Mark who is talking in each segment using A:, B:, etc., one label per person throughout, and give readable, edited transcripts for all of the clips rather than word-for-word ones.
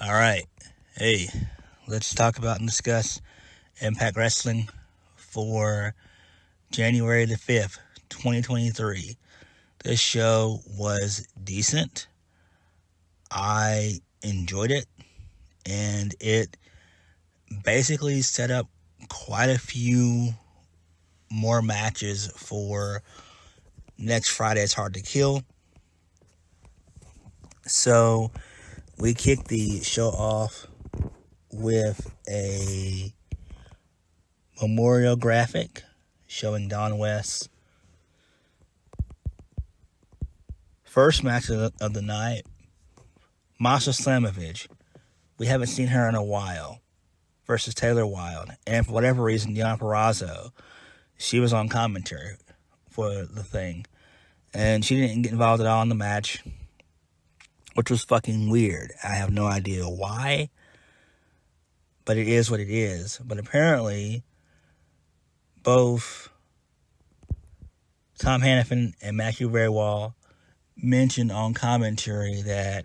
A: All right. Hey, let's talk about and discuss Impact Wrestling for January the 5th, 2023. This show was decent. I enjoyed it, and it basically set up quite a few more matches for next Friday's Hard to Kill. So we kicked the show off with a memorial graphic showing Don West's first match of the night, Masha Slamovich. We haven't seen her in a while, versus Taylor Wilde. And for whatever reason, Deonna Purrazzo, she was on commentary for the thing. And she didn't get involved at all in the match, which was fucking weird. I have no idea why, but it is what it is. But apparently, both Tom Hannafin and Matthew Rehwall mentioned on commentary that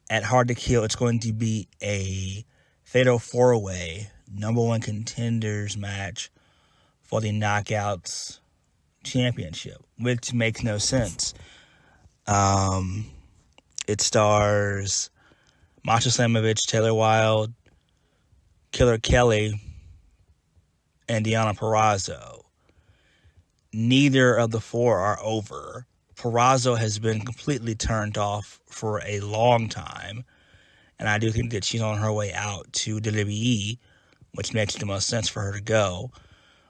A: at Hard to Kill, it's going to be a fatal four-way number one contenders match for the Knockouts Championship, which makes no sense. It stars Masha Slamovich, Taylor Wilde, Killer Kelly, and Deonna Purrazzo. Neither of the four are over. Purrazzo has been completely turned off for a long time, and I do think that she's on her way out to WWE, which makes the most sense for her to go.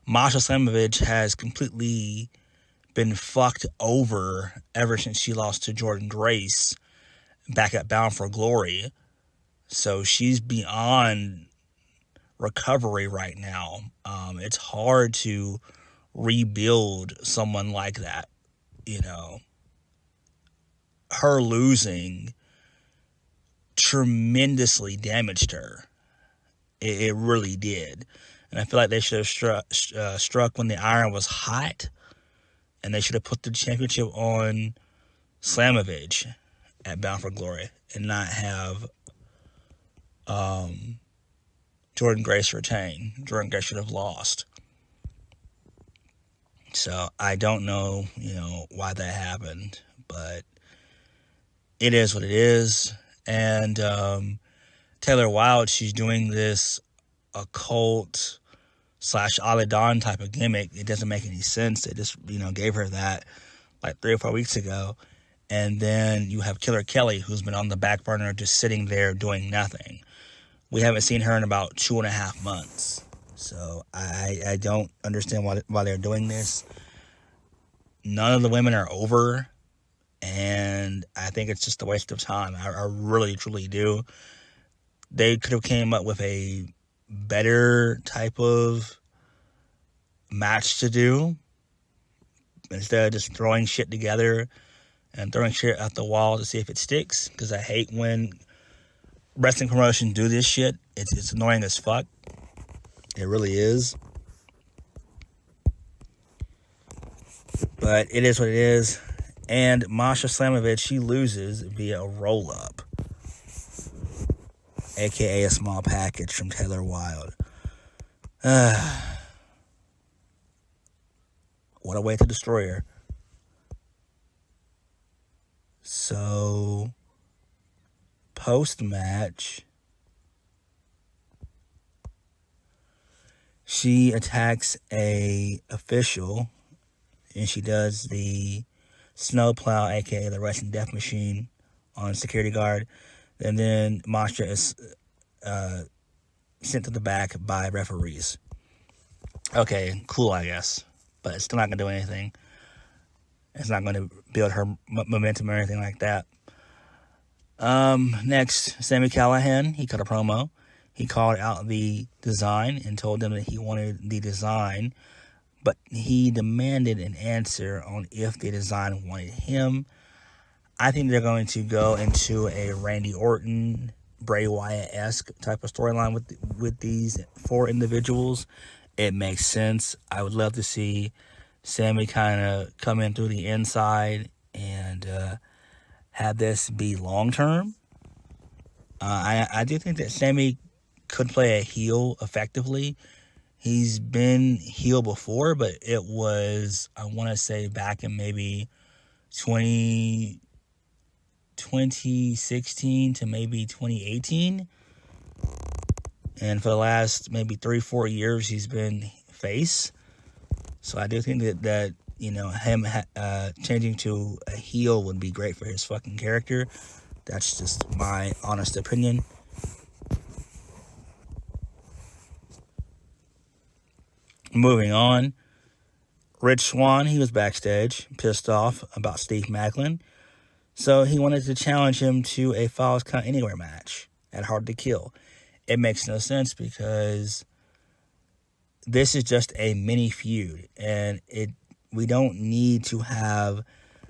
A: Masha Slamovich has completely been fucked over ever since she lost to Jordynne Grace back at Bound for Glory. So she's beyond recovery right now. It's hard to rebuild someone like that. You know, her losing tremendously damaged her. It really did. And I feel like they should have struck when the iron was hot, and they should have put the championship on Slamovich at Bound for Glory and not have Jordynne Grace retain. Jordynne Grace should have lost. So I don't know, why that happened, but it is what it is. And Taylor Wilde, she's doing this occult / Ala Dawn type of gimmick. It doesn't make any sense. They just, gave her that like 3 or 4 weeks ago. And then you have Killer Kelly, who's been on the back burner just sitting there doing nothing. We haven't seen her in about 2.5 months. So I don't understand why they're doing this. None of the women are over, and I think it's just a waste of time. I really, truly do. They could have came up with a better type of match to do instead of just throwing shit together and throwing shit at the wall to see if it sticks, because I hate when wrestling promotions do this shit. It's annoying as fuck. It really is. But it is what it is. And Masha Slamovich, she loses via a roll-up, a.k.a. a small package from Taylor Wilde. What a way to destroy her. So, post-match, she attacks a official, and she does the snowplow, aka the Russian death machine, on security guard. And then Masha is sent to the back by referees. Okay, cool, I guess. But it's still not going to do anything. It's not going to build her momentum or anything like that. Next, Sami Callihan, he cut a promo. He called out the design and told them that he wanted the design, but he demanded an answer on if the design wanted him. I think they're going to go into a Randy Orton, Bray Wyatt-esque type of storyline with these 4 individuals. It makes sense. I would love to see Sami kind of come in through the inside and have this be long-term. I do think that Sammy could play a heel effectively. He's been heel before, but it was, I want to say, back in maybe 2016 to maybe 2018. And for the last maybe 3-4 years, he's been face. So I do think that him changing to a heel would be great for his fucking character. That's just my honest opinion. Moving on, Rich Swann, he was backstage, pissed off about Steve Maclin. So he wanted to challenge him to a Falls Count Anywhere match at Hard to Kill. It makes no sense because this is just a mini feud, and we don't need to have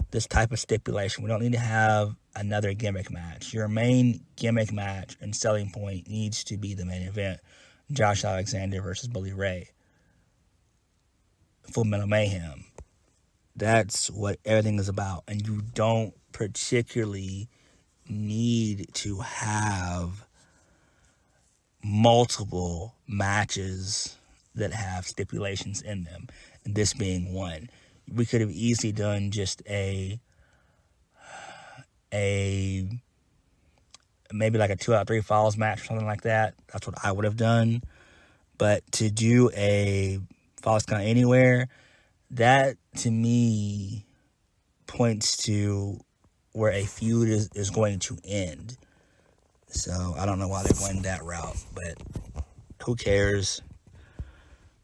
A: this type of stipulation. We don't need to have another gimmick match. Your main gimmick match and selling point needs to be the main event. Josh Alexander versus Bully Ray. Full Metal Mayhem. That's what everything is about. And you don't particularly need to have multiple matches that have stipulations in them, and this being one. We could have easily done just a maybe like a 2 out of 3 falls match or something like that. That's what I would have done. But to do a Falls Count Anywhere, that to me points to where a feud is going to end. So I don't know why they're going that route, but who cares?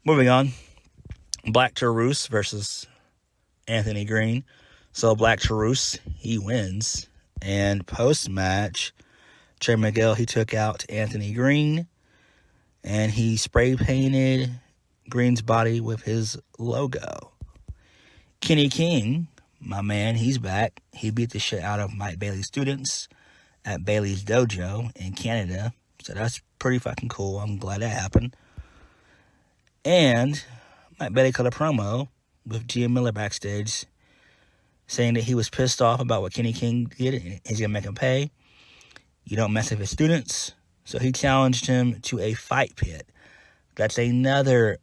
A: Moving on, Black Taurus versus Anthony Green. So Black Taurus, he wins. And post-match, Trey Miguel, he took out Anthony Green. And he spray painted Green's body with his logo. Kenny King, my man, he's back. He beat the shit out of Mike Bailey's students at Bailey's Dojo in Canada. So that's pretty fucking cool. I'm glad that happened. And Mike Bailey cut a promo with Gia Miller backstage saying that he was pissed off about what Kenny King did and he's going to make him pay. You don't mess with his students. So he challenged him to a fight pit. That's another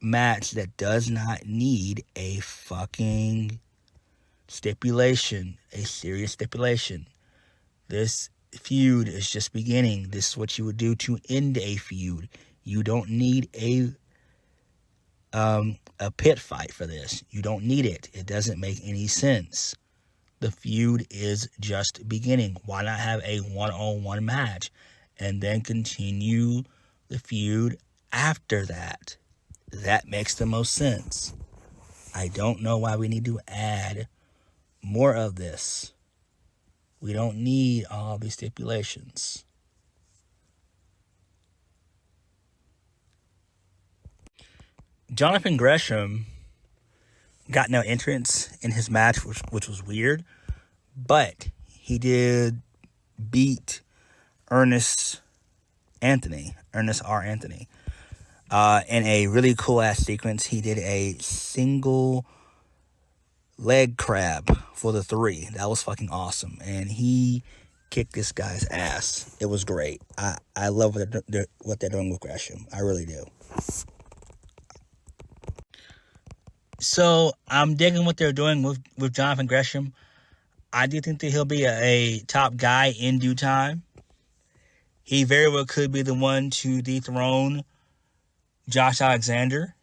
A: match that does not need a fucking stipulation, a serious stipulation. This feud is just beginning. This is what you would do to end a feud. You don't need a pit fight for this. You don't need it. It doesn't make any sense. The feud is just beginning. Why not have a one-on-one match and then continue the feud after that? That makes the most sense. I don't know why we need to add more of this. We don't need all these stipulations. Johnathan Gresham got no entrance in his match, which was weird. But he did beat Ernest R. Anthony. In a really cool-ass sequence, he did a single leg crab for the 3. That was fucking awesome. And he kicked this guy's ass. It was great. I love what they're doing with Gresham. I really do. So I'm digging what they're doing with Johnathan Gresham. I do think that he'll be a top guy in due time. He very well could be the one to dethrone Josh Alexander.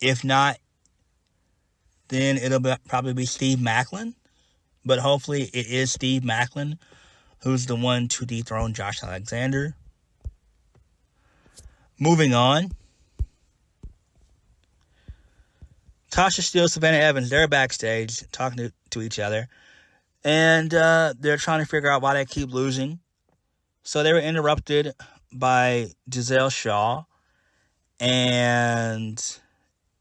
A: If not, then it'll probably be Steve Maclin. But hopefully it is Steve Maclin who's the one to dethrone Josh Alexander. Moving on. Tasha Steelz, Savannah Evans, they're backstage talking to each other. And they're trying to figure out why they keep losing. So they were interrupted by Giselle Shaw and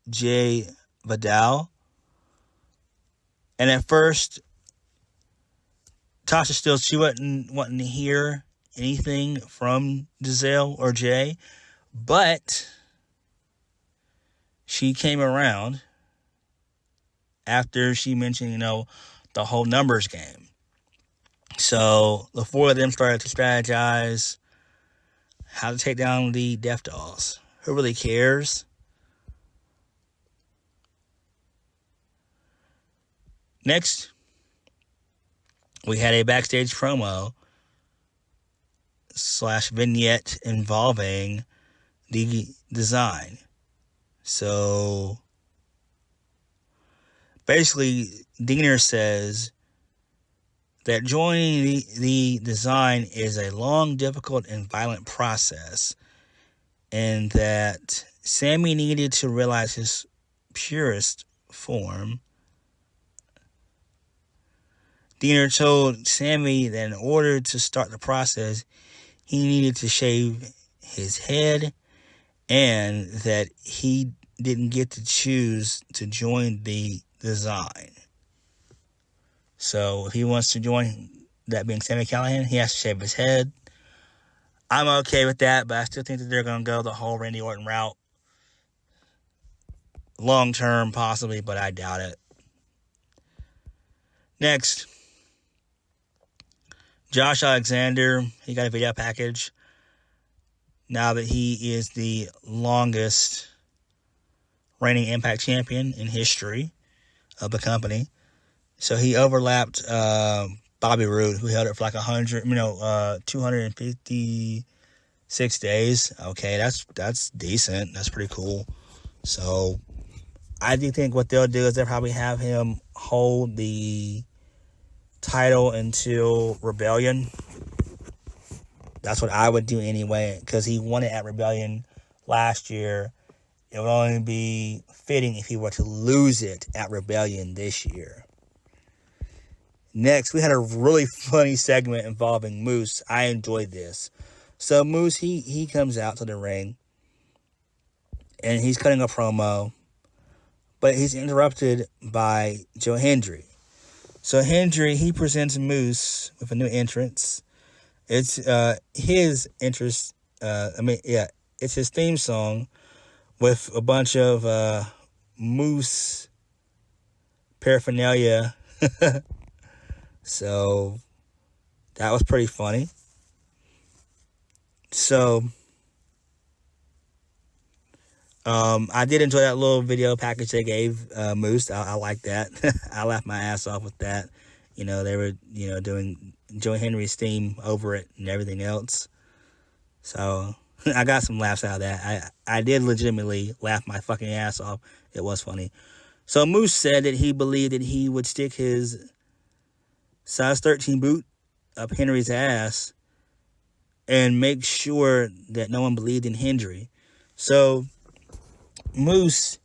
A: Jay Vidal. And at first, Tasha Steelz, she wasn't wanting to hear anything from Giselle or Jay. But she came around after she mentioned, the whole numbers game. So the four of them started to strategize how to take down the Death Dolls. Who really cares? Next, we had a backstage promo / vignette involving the design. So basically, Diener says that joining the design is a long, difficult, and violent process, and that Sammy needed to realize his purest form. Diener told Sammy that in order to start the process, he needed to shave his head, and that he didn't get to choose to join the design. So if he wants to join, that being Sami Callihan, he has to shave his head. I'm okay with that, but I still think that they're going to go the whole Randy Orton route. Long term, possibly, but I doubt it. Next, Josh Alexander, he got a video package now that he is the longest reigning Impact champion in history of the company. So he overlapped Bobby Roode, who held it for like 256 days. Okay, that's decent. That's pretty cool. So I do think what they'll do is they'll probably have him hold the title until Rebellion. That's what I would do anyway, because he won it at Rebellion last year. It would only be fitting if he were to lose it at Rebellion this year. Next, we had a really funny segment involving Moose. I enjoyed this. So Moose, he comes out to the ring, and he's cutting a promo, but he's interrupted by Joe Hendry. So Hendry, he presents Moose with a new entrance. It's his interest. It's his theme song with a bunch of Moose paraphernalia. So that was pretty funny. So I did enjoy that little video package they gave Moose. I like that. I laughed my ass off with that. They were doing Joe Henry's theme over it and everything else. So I got some laughs out of that. I did legitimately laugh my fucking ass off. It was funny. So Moose said that he believed that he would stick his size 13 boot up Henry's ass and make sure that no one believed in Hendry. So Moose,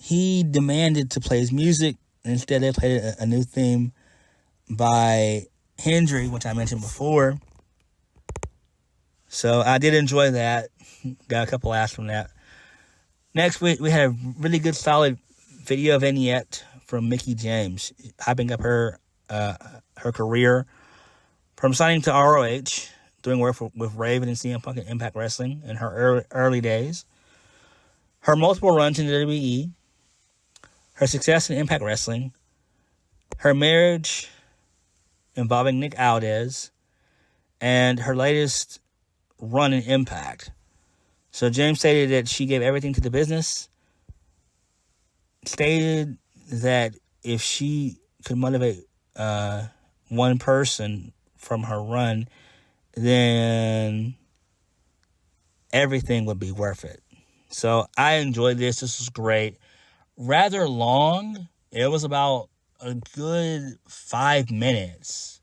A: he demanded to play his music. Instead, they played a new theme by Hendry, which I mentioned before. So I did enjoy that. Got a couple laughs from that. Next, we had a really good, solid video vignette from Mickie James, hyping up her career from signing to ROH, doing work with Raven and CM Punk and Impact Wrestling in her early days, her multiple runs in WWE, her success in Impact Wrestling, her marriage involving Nick Aldis, and her latest run in Impact. So James stated that she gave everything to the business, stated that if she could motivate one person from her run, then everything would be worth it. So I enjoyed this. This was great. Rather long. It was about a good 5 minutes.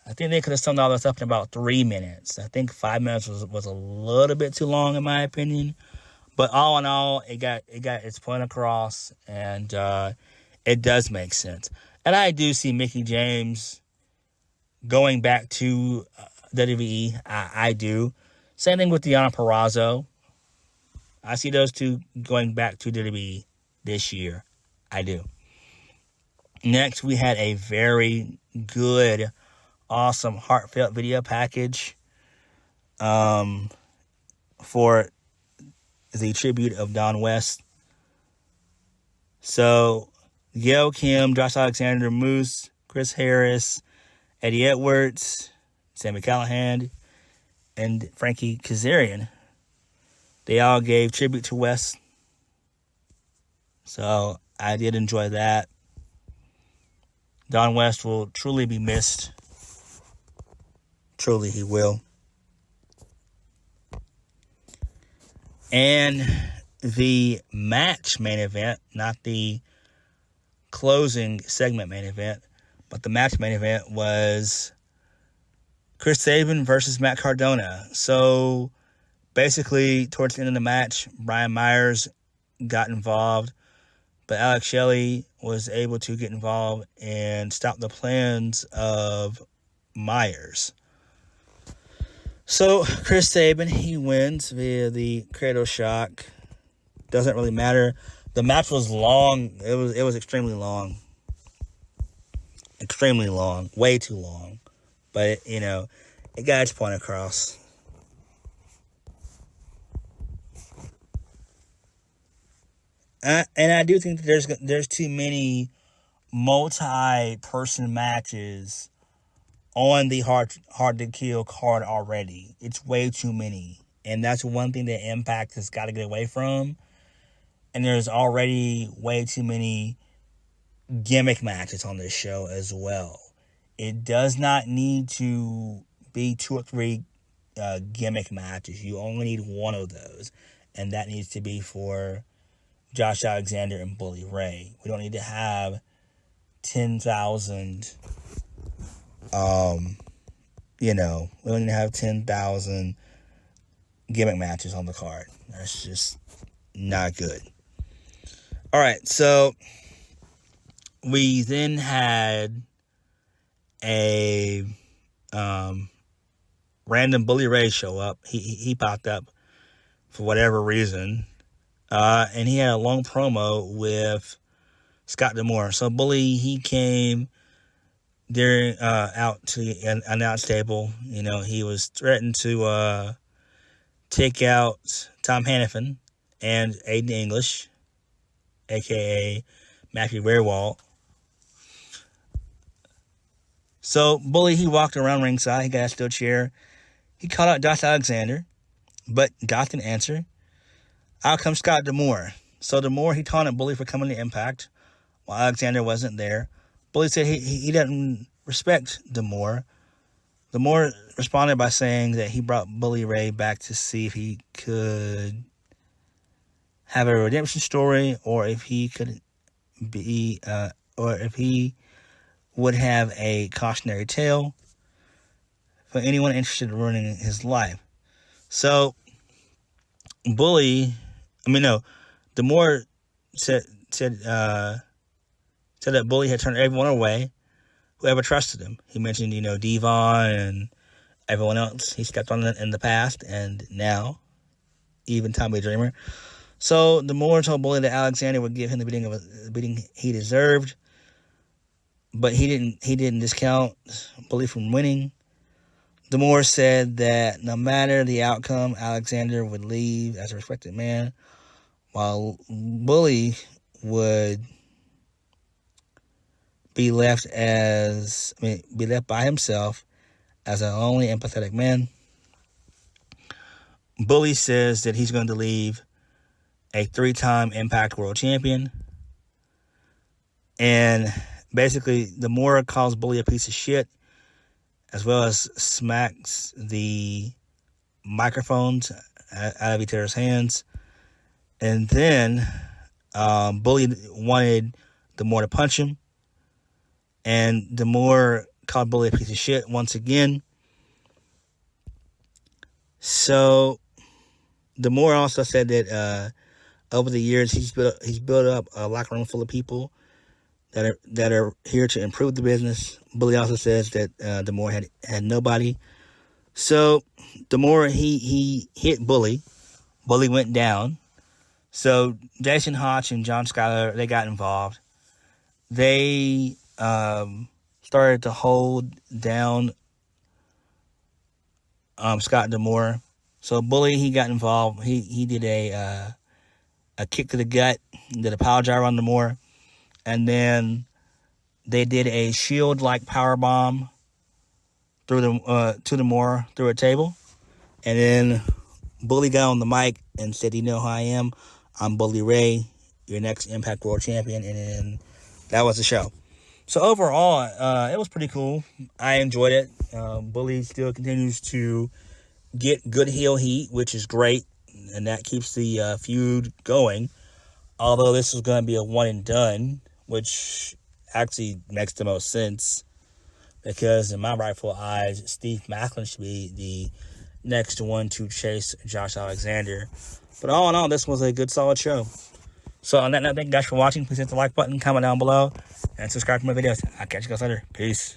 A: I think they could have summed all this up in about 3 minutes. I think 5 minutes was a little bit too long in my opinion. But all in all, it got its point across, and it does make sense. And I do see Mickie James going back to WWE. I do. Same thing with Deonna Purrazzo. I see those two going back to WWE this year. I do. Next, we had a very good, awesome, heartfelt video package for the tribute of Don West. So, Gail Kim, Josh Alexander, Moose, Chris Harris, Eddie Edwards, Sami Callihan, and Frankie Kazarian. They all gave tribute to Wes. So I did enjoy that. Don West will truly be missed. Truly he will. And the match main event, not the closing segment main event, but the match main event was Chris Sabin versus Matt Cardona. So basically, towards the end of the match, Brian Myers got involved, but Alex Shelley was able to get involved and stop the plans of Myers. So Chris Sabin, he wins via the cradle shock. Doesn't really matter. The match was long. It was extremely long. Extremely long. Way too long. But, it got its point across. And I do think that there's too many multi-person matches on the Hard to Kill card already. It's way too many. And that's one thing that Impact has got to get away from. And there's already way too many gimmick matches on this show as well. It does not need to be 2 or 3 gimmick matches. You only need one of those. And that needs to be for Josh Alexander and Bully Ray. We don't need to have 10,000, we don't need to have 10,000 gimmick matches on the card. That's just not good. All right, so we then had a random Bully Ray show up. He popped up for whatever reason. And he had a long promo with Scott D'Amore. So Bully, he came during out to the announce table. He was threatened to take out Tom Hannafin and Aiden English, a.k.a. Matthew Weirwall. So Bully, he walked around ringside. He got a steel chair. He called out Josh Alexander, but God didn't answer. Out comes Scott D'Amore. So D'Amore, he taunted Bully for coming to Impact while Alexander wasn't there. Bully said he doesn't respect D'Amore. D'Amore responded by saying that he brought Bully Ray back to see if he could have a redemption story, or if he could be, or if he would have a cautionary tale for anyone interested in ruining his life. So D'Amore said that Bully had turned everyone away who ever trusted him. He mentioned, Devon and everyone else he stepped on in the past, and now even Tommy Dreamer. So D'Amore told Bully that Alexander would give him the beating he deserved, but he didn't discount Bully from winning. D'Amore said that no matter the outcome, Alexander would leave as a respected man, while Bully would be left by himself as a lonely, empathetic man. Bully says that he's going to leave a 3-time Impact World Champion. And basically, D'Amore calls Bully a piece of shit, as well as smacks the microphones out of each other's hands. And then Bully wanted D'Amore to punch him. And D'Amore called Bully a piece of shit once again. So D'Amore also said that over the years he's built up a locker room full of people that are here to improve the business. Bully also says that D'Amore had nobody. So D'Amore, he hit Bully. Bully went down. So Jason Hotch and John Skyler, they got involved. They started to hold down Scott D'Amore. So Bully, he got involved. He did a kick to the gut, did a power driver on D'Amore, and then they did a shield-like power bomb to the more through a table, and then Bully got on the mic and said, "You know who I am? I'm Bully Ray, your next Impact World Champion." And then that was the show. So overall, it was pretty cool. I enjoyed it. Bully still continues to get good heel heat, which is great, and that keeps the feud going. Although this is going to be a one and done, which actually makes the most sense, because in my rightful eyes, Steve Maclin should be the next one to chase Josh Alexander. But all in all, this was a good, solid show. So on that note, thank you guys for watching. Please hit the like button, comment down below, and subscribe to my videos. I'll catch you guys later. Peace.